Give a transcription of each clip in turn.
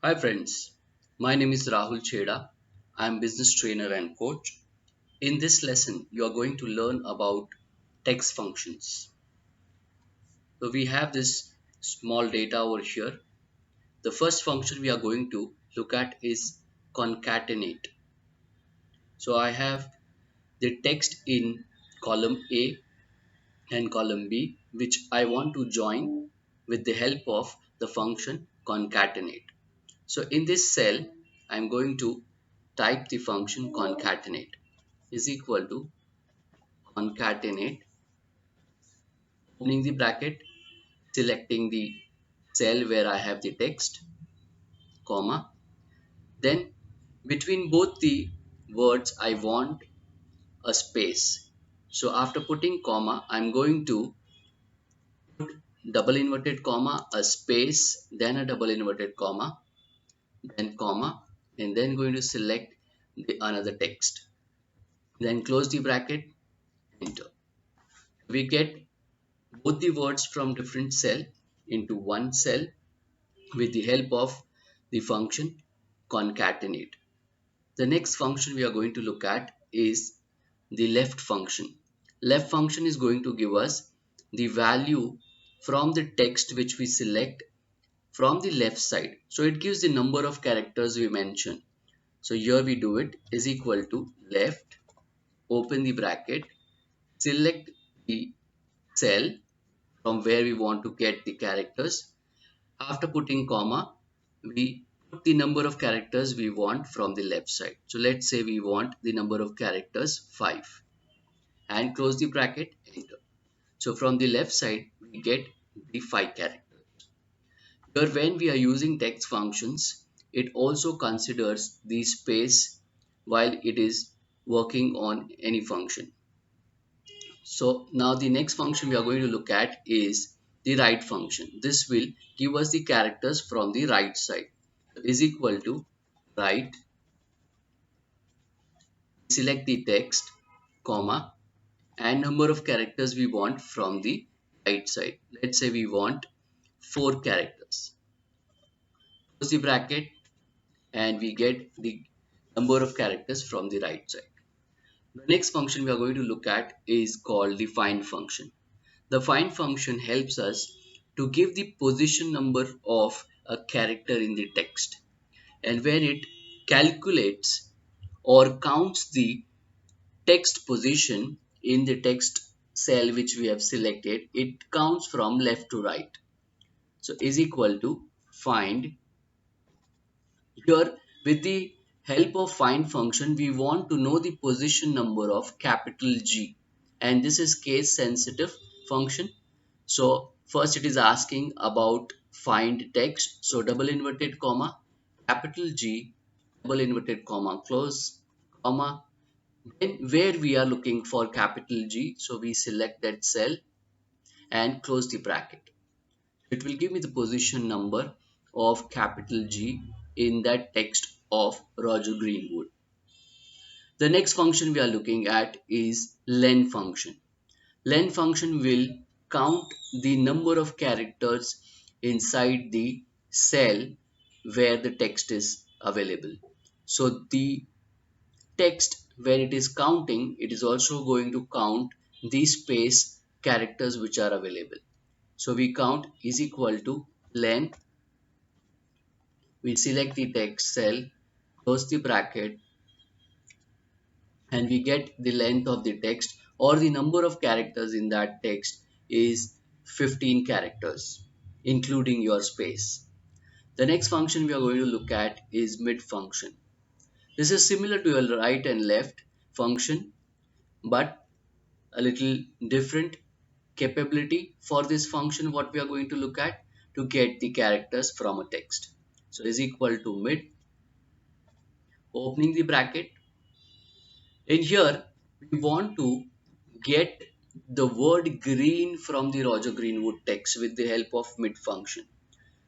Hi friends, my name is Rahul Cheda. I am business trainer and coach. In this lesson, you are going to learn about text functions. So we have this small data over here. The first function we are going to look at is concatenate. So I have the text in column A and column B, which I want to join with the help of the function concatenate. So in this cell, I'm going to type the function concatenate is equal to concatenate, opening the bracket, selecting the cell where I have the text, comma. Then between both the words, I want a space. So after putting comma, I'm going to put double inverted comma, a space, then a double inverted comma, then comma, and then going to select the another text. Then close the bracket, enter. We get both the words from different cell into one cell with the help of the function concatenate. The next function we are going to look at is the left function. Left function is going to give us the value from the text which we select from the left side. So it gives the number of characters we mention. So here we do it is equal to left, open the bracket, select the cell from where we want to get the characters. After putting comma, we put the number of characters we want from the left side. So let's say we want the number of characters 5 and close the bracket, enter. So from the left side, we get the 5 characters. Here when we are using text functions, it also considers the space while it is working on any function. So now the next function we are going to look at is the right function. This will give us the characters from the right side. Is equal to right, select the text, comma, and number of characters we want from the right side. Let's say we want 4 characters. Close the bracket and we get the number of characters from the right side. The next function we are going to look at is called the find function. The find function helps us to give the position number of a character in the text, and when it calculates or counts the text position in the text cell which we have selected, it counts from left to right. So is equal to find. Here with the help of find function, we want to know the position number of capital G, and this is case sensitive function. So first it is asking about find text. So double inverted comma, capital G, double inverted comma, close comma. Then where we are looking for capital G, so we select that cell and close the bracket. It will give me the position number of capital G in that text of Roger Greenwood. The next function we are looking at is len function. Len function will count the number of characters inside the cell where the text is available. So the text when it is counting, it is also going to count the space characters which are available. So we count is equal to len, we select the text cell, close the bracket, and we get the length of the text or the number of characters in that text is 15 characters, including your space. The next function we are going to look at is mid function. This is similar to your right and left function, but a little different capability for this function. What we are going to look at to get the characters from a text. So is equal to mid, opening the bracket. In here, we want to get the word green from the Roger Greenwood text with the help of mid function.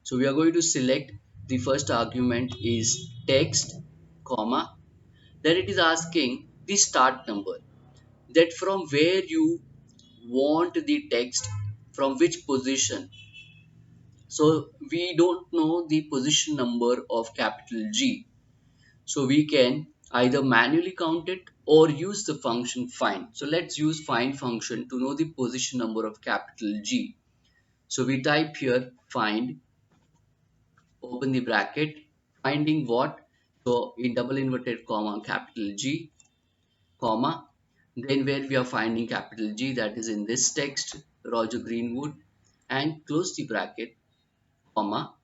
So we are going to select the first argument is text, comma. Then it is asking the start number, that from where you want the text, from which position. So we don't know the position number of capital G. So we can either manually count it or use the function find. So let's use find function to know the position number of capital G. So we type here find, open the bracket, finding what? So in double inverted comma capital G, comma, then where we are finding capital G, that is in this text, Roger Greenwood, and close the bracket, comma,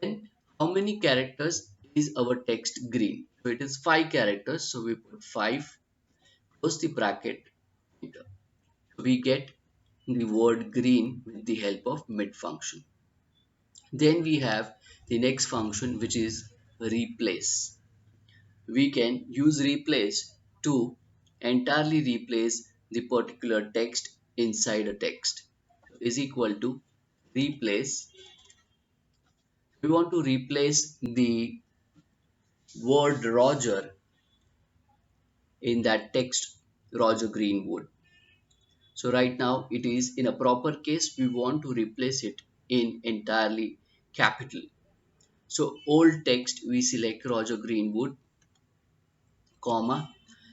then how many characters is our text green? So it is 5 characters, so we put 5, close the bracket, enter. So we get the word green with the help of mid function. Then we have the next function, which is replace. We can use replace to entirely replace the particular text inside a text. Is equal to replace. We want to replace the word Roger in that text, Roger Greenwood. So right now it is in a proper case, we want to replace it in entirely capital. So old text, we select Roger Greenwood, comma,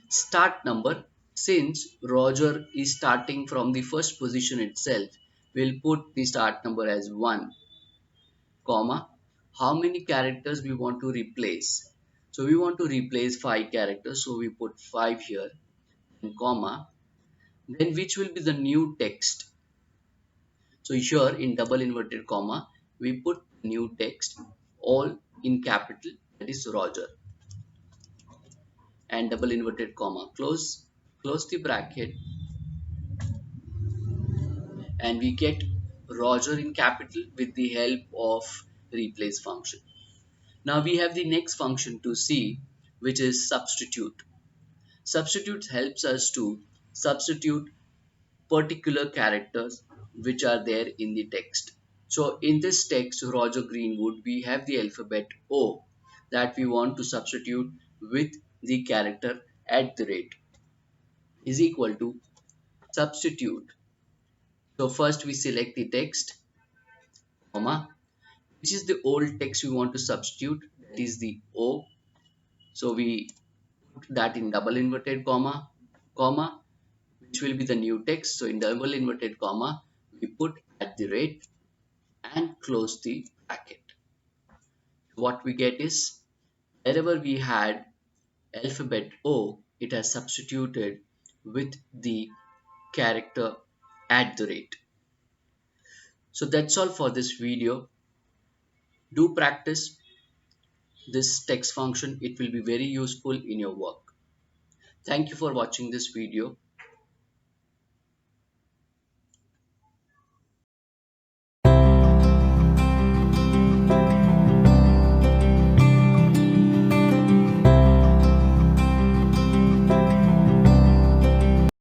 start number. Since Roger is starting from the first position itself, we'll put the start number as 1, comma, how many characters we want to replace. So we want to replace 5 characters, so we put 5 here, and comma, then which will be the new text. So here in double inverted comma, we put new text all in capital, that is Roger, and double inverted comma, close the bracket, and we get Roger in capital with the help of replace function. Now we have the next function to see, which is substitute. Substitute helps us to substitute particular characters which are there in the text. So in this text, Roger Greenwood, we have the alphabet O that we want to substitute with the character at the rate, is equal to substitute. So first we select the text, comma, which is the old text we want to substitute, that is the O. So we put that in double inverted comma, comma, which will be the new text. So in double inverted comma, we put at the rate and close the bracket. What we get is wherever we had alphabet O, it has substituted with the character at the rate. So that's all for this video. Do practice this text function. It will be very useful in your work. Thank you for watching this video.